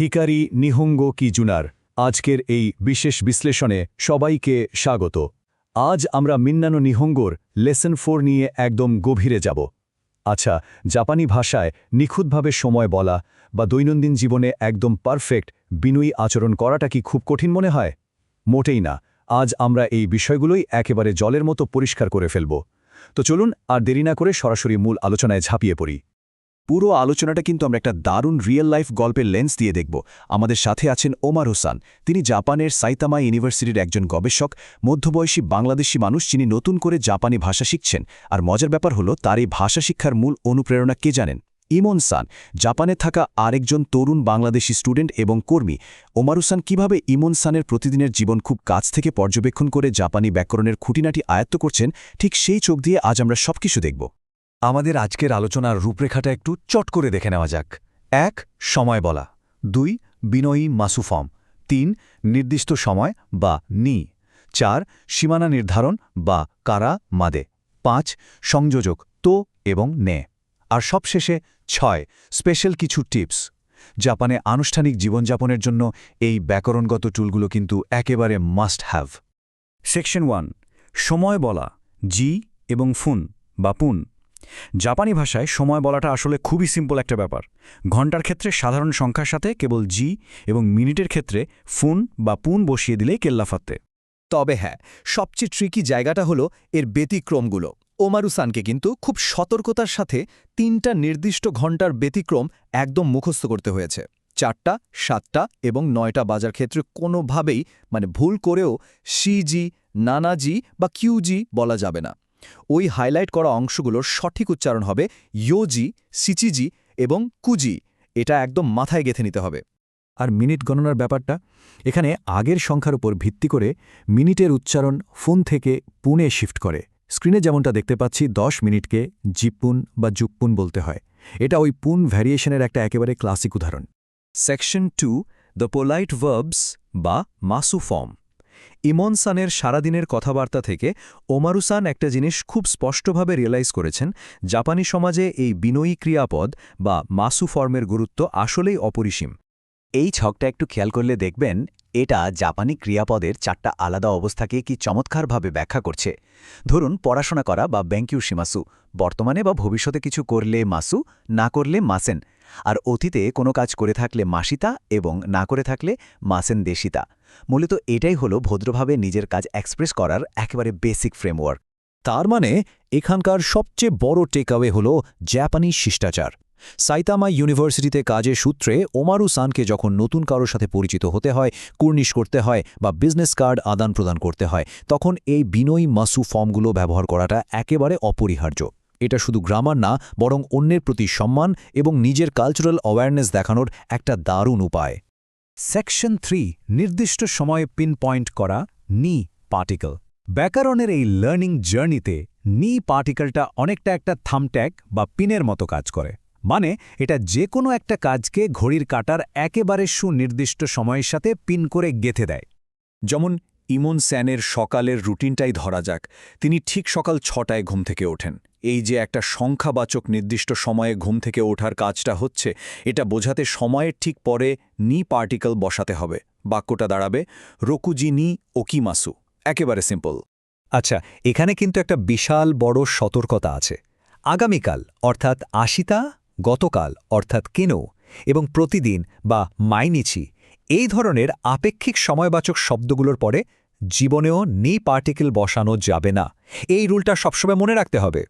Hikari নিহঙ্গো কিজুনার আজকের এই বিশেষ বিশ্লেষণে সবাইকে স্বাগত। আজ আমরা মিন্নানো নিহঙ্গোর লেসন 4 নিয়ে একদম গভীরে যাব। আচ্ছা, জাপানি ভাষায় নিখুঁতভাবে সময় বলা বা দৈনন্দিন জীবনে একদম পারফেক্ট বিনয়ী আচরণ করাটা কি খুব কঠিন মনে হয়? মোটেই না। আজ আমরা এই বিষয়গুলোই একেবারে জলের মতো পরিষ্কার করে ফেলব। তো চলুন আর দেরি না করে সরাসরি মূল আলোচনায় ঝাঁপিয়ে পড়ি। পুরো আলোচনাটা কিন্তু আমরা একটা দারুণ রিয়েল লাইফ গল্পের লেন্স দিয়ে দেখব। আমাদের সাথে আছেন ওমারু-সান। তিনি জাপানের সাইতামা ইউনিভার্সিটির একজন গবেষক, মধ্যবয়সী বাংলাদেশি মানুষ, যিনি নতুন করে জাপানি ভাষা শিখছেন। আর মজার ব্যাপার হলো, তার এই ভাষা শিক্ষার মূল অনুপ্রেরণা কে জানেন? ইমন-সান, জাপানে থাকা আরেকজন তরুণ বাংলাদেশি স্টুডেন্ট এবং কর্মী। ওমারু-সান কীভাবে ইমন-সানের প্রতিদিনের জীবন খুব কাছ থেকে পর্যবেক্ষণ করে জাপানি ব্যাকরণের খুঁটিনাটি আয়ত্ত করছেন, ঠিক সেই চোখ দিয়ে আজ আমরা সবকিছু দেখব। আমাদের আজকের আলোচনার রূপরেখাটা একটু চট করে দেখে নেওয়া যাক। ১. সময় বলা। ২. বিনয়ী মাসুফর্ম। ৩. নির্দিষ্ট সময় বা নি। ৪. সীমানা নির্ধারণ বা কারা মাদে। ৫. সংযোজক তো এবং নে। আর সবশেষে ৬. স্পেশাল কিছু টিপস। জাপানে আনুষ্ঠানিক জীবনযাপনের জন্য এই ব্যাকরণগত টুলগুলো কিন্তু একেবারে মাস্ট হ্যাভ। সেকশন 1, সময় বলা, জি এবং ফুন বা পুন। জাপানি ভাষায় সময় বলাটা আসলে খুবই সিম্পল একটা ব্যাপার। ঘন্টার ক্ষেত্রে সাধারণ সংখ্যার সাথে কেবল জি এবং মিনিটের ক্ষেত্রে ফুন বা পুন বসিয়ে দিলেই কেল্লাফাতে। তবে হ্যাঁ, সবচেয়ে ট্রিকি জায়গাটা হলো এর ব্যতিক্রমগুলো। ওমারু-সানকে কিন্তু খুব সতর্কতার সাথে ৩টা নির্দিষ্ট ঘণ্টার ব্যতিক্রম একদম মুখস্থ করতে হয়েছে। ৪টা, 7টা এবং 9টা বাজার ক্ষেত্রে কোনোভাবেই ভুল করেও শিজি, নানাজি বা কিউজি বলা যাবে না। ওই হাইলাইট করা অংশগুলোর সঠিক উচ্চারণ হবে ইয়োজি, সিচিজি এবং কুজি। এটা একদম মাথায় গেঁথে নিতে হবে। আর মিনিট গণনার ব্যাপারটা, এখানে আগের সংখ্যার উপর ভিত্তি করে মিনিটের উচ্চারণ ফুন থেকে পুনে শিফট করে। স্ক্রিনে যেমনটা দেখতে পাচ্ছি, 10 মিনিটকে জিপুন বা জুকপুন বলতে হয়। এটা ওই পুন ভ্যারিয়েশনের একটা একেবারে ক্লাসিক উদাহরণ। সেকশন 2, দ্য পোলাইট ভার্বস বা মাসু ফর্ম। ইমন-সানের সারাদিনের কথাবার্তা থেকে ওমারু-সান একটা জিনিস খুব স্পষ্টভাবে রিয়েলাইজ করেছেন: জাপানি সমাজে এই বিনয়ী ক্রিয়াপদ বা মাসু ফর্মের গুরুত্ব আসলেই অপরিসীম। এই ছকটা একটু খেয়াল করলে দেখবেন, এটা জাপানি ক্রিয়াপদের 4টা আলাদা অবস্থাকে কি চমৎকারভাবে ব্যাখ্যা করছে। ধরুন, পড়াশোনা করা বা বেঙ্কিউ শিমাসু, বর্তমানে বা ভবিষ্যতে কিছু করলে মাসু, না করলে মাসেন। আর অতীতে কোনো কাজ করে থাকলে মাসিতা এবং না করে থাকলে মাসেন দেশিতা। মূলত এটাই হলো ভদ্রভাবে নিজের কাজ এক্সপ্রেস করার একেবারে বেসিক ফ্রেমওয়ার্ক। তার মানে এখানকার সবচেয়ে বড় টেকঅ্যাওয়ে হলো জাপানি শিষ্টাচার। সাইতামা ইউনিভার্সিটিতে কাজের সূত্রে ওমারু-সানকে যখন নতুন কারোর সাথে পরিচিত হতে হয়, কুর্নিশ করতে হয় বা বিজনেস কার্ড আদান প্রদান করতে হয়, তখন এই বিনয়ী মাসু ফর্মগুলো ব্যবহার করাটা একেবারে অপরিহার্য। এটা শুধু গ্রামার না, বরং অন্যের প্রতি সম্মান এবং নিজের কালচারাল অ্যাওয়ারনেস দেখানোর একটা দারুণ উপায়। সেকশন 3, নির্দিষ্ট সময়ে পিন পয়েন্ট করা নি পার্টিকল। ব্যাকরণের এই লার্নিং জার্নিতে নি পার্টিকলটা অনেকটা একটা থামট্যাগ বা পিনের মতো কাজ করে। মানে এটা যে কোনো একটা কাজকে ঘড়ির কাঁটার একেবারে সুনির্দিষ্ট সময়ের সাথে পিন করে গেঁথে দেয়। যেমন ইমন-সানের সকালের রুটিনটাই ধরা যাক। তিনি ঠিক সকাল 6টায় ঘুম থেকে ওঠেন। এই যে একটা সংখ্যাবাচক নির্দিষ্ট সময়ে ঘুম থেকে ওঠার কাজটা হচ্ছে, এটা বোঝাতে সময়ের ঠিক পরে নি পার্টিকল বসাতে হবে। বাক্যটা দাঁড়াবে রকুজি নি ওকিমাসু। একেবারে সিম্পল। আচ্ছা, এখানে কিন্তু একটা বিশাল বড় সতর্কতা আছে। আগামীকাল অর্থাৎ আশিতা, গতকাল অর্থাৎ কেনো এবং প্রতিদিন বা মাইনিচি, এই ধরনের আপেক্ষিক সময়বাচক শব্দগুলোর পরে জীবনেও নি পার্টিকেল বসানো যাবে না। এই রুলটা সবসময় মনে রাখতে হবে।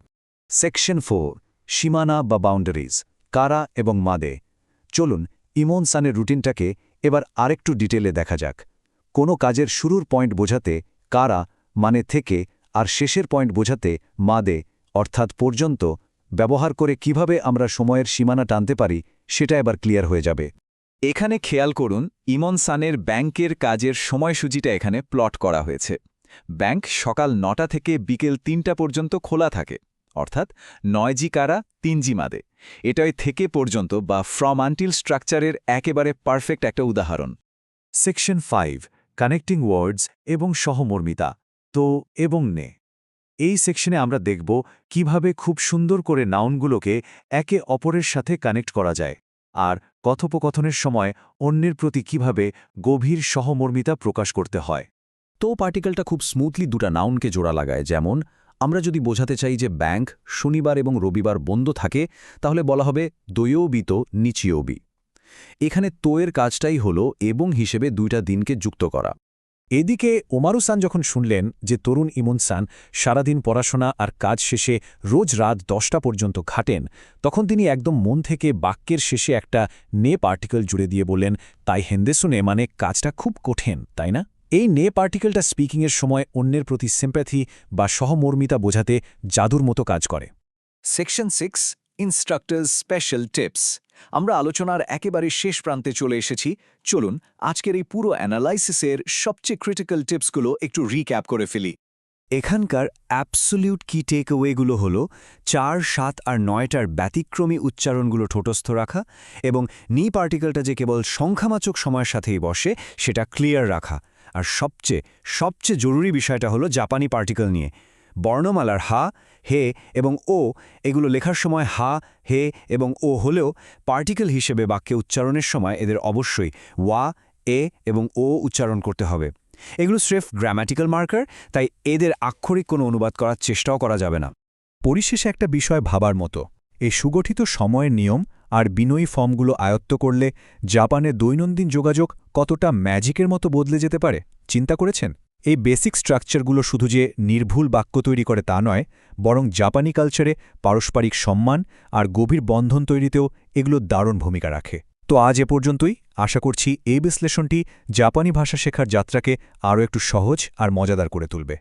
সেকশন 4, সীমানা বা বাউন্ডারিজ, কারা এবং মাদে। চলুন ইমন-সানের রুটিনটাকে এবার আরেকটু ডিটেলে দেখা যাক। কোনো কাজের শুরুর পয়েন্ট বোঝাতে কারা মানে থেকে আর শেষের পয়েন্ট বোঝাতে মাদে অর্থাৎ পর্যন্ত ব্যবহার করে কিভাবে আমরা সময়ের সীমানা টানতে পারি, সেটা এবার ক্লিয়ার হয়ে যাবে। এখানে খেয়াল করুন, ইমন-সানের ব্যাংকের কাজের সময়সূচিটা এখানে প্লট করা হয়েছে। ব্যাংক সকাল 9টা থেকে বিকেল 3টা পর্যন্ত খোলা থাকে, অর্থাৎ 9জি কারা 3জি মাদে। এটাই থেকে পর্যন্ত বা ফ্রম আনটিল স্ট্রাকচারের একেবারে পারফেক্ট একটা উদাহরণ। সেকশন 5, কানেক্টিং ওয়ার্ডস এবং সহমর্মিতা, তো এবং নে। এই সেকশনে আমরা দেখব কিভাবে খুব সুন্দর করে নাউনগুলোকে একে অপরের সাথে কানেক্ট করা যায়। আর কথোপকথনের সময় অন্যের প্রতি কিভাবে গভীর সহমর্মিতা প্রকাশ করতে হয়। তো পার্টিকেলটা খুব স্মুথলি দুটা নাউনকে জোড়া লাগায়, যেমন আমরা যদি বোঝাতে চাই যে ব্যাংক শনিবার এবং রবিবার বন্ধ থাকে, তাহলে বলা হবে দয়োবিত নিচিয়বি। এখানে তোয়ের কাজটাই হলো এবং হিসেবে দুইটা দিনকে যুক্ত করা। এদিকে ওমারুসান যখন শুনলেন যে তরুণ ইমনসান সারাদিন পড়াশোনা আর কাজ শেষে রোজ রাত 10টা পর্যন্ত খাটেন, তখন তিনি একদম মন থেকে বাক্যের শেষে একটা নে পার্টিকেল জুড়ে দিয়ে বললেন, তাই হেন্দে শুনে মানে কাজটা খুব কঠিন, তাই না? এই নে পার্টিকেলটা স্পিকিংয়ের সময় অন্যের প্রতি সিম্প্যাথি বা সহমর্মিতা বোঝাতে জাদুর মতো কাজ করে। Section 6 instructors special tips. আমরা আলোচনার একেবারে শেষ প্রান্তে চলে এসেছি। চলুন আজকের এই পুরো অ্যানালাইসিসের সবচেয়ে ক্রিটিক্যাল টিপসগুলো একটু রিক্যাপ করে ফেলি। এখানকার অ্যাবসোলিউট কি টেকঅ্যাওয়েগুলো হলো 4, 7 আর 9টার ব্যতিক্রমী উচ্চারণগুলো ঠোঁটস্থ রাখা, এবং নি পার্টিকেলটা যে কেবল সংখ্যামাচক সময়ের সাথেই বসে সেটা ক্লিয়ার রাখা। আর সবচেয়ে জরুরি বিষয়টা হলো জাপানি পার্টিকেল নিয়ে। বর্ণমালার হা, হে এবং ও এগুলো লেখার সময় হা, হে এবং ও হলেও পার্টিকেল হিসেবে বাক্যে উচ্চারণের সময় এদের অবশ্যই ওয়া, এ এবং ও উচ্চারণ করতে হবে। এগুলো স্রেফ গ্রাম্যাটিক্যাল মার্কার, তাই এদের আক্ষরিক কোনো অনুবাদ করার চেষ্টাও করা যাবে না। পরিশেষে একটা বিষয় ভাবার মতো, এই সুগঠিত সময়ের নিয়ম আর বিনয়ী ফর্মগুলো আয়ত্ত করলে জাপানের দৈনন্দিন যোগাযোগ কতটা ম্যাজিকের মতো বদলে যেতে পারে চিন্তা করেছেন? এই বেসিক স্ট্রাকচারগুলো শুধু যে নির্ভুল বাক্য তৈরি করে তা নয়, বরং জাপানি কালচারে পারস্পরিক সম্মান আর গভীর বন্ধন তৈরিতেও এগুলো দারুণ ভূমিকা রাখে। তো আজ এ পর্যন্তই। আশা করছি এই বিশ্লেষণটি জাপানি ভাষা শেখার যাত্রাকে আরও একটু সহজ আর মজাদার করে তুলবে।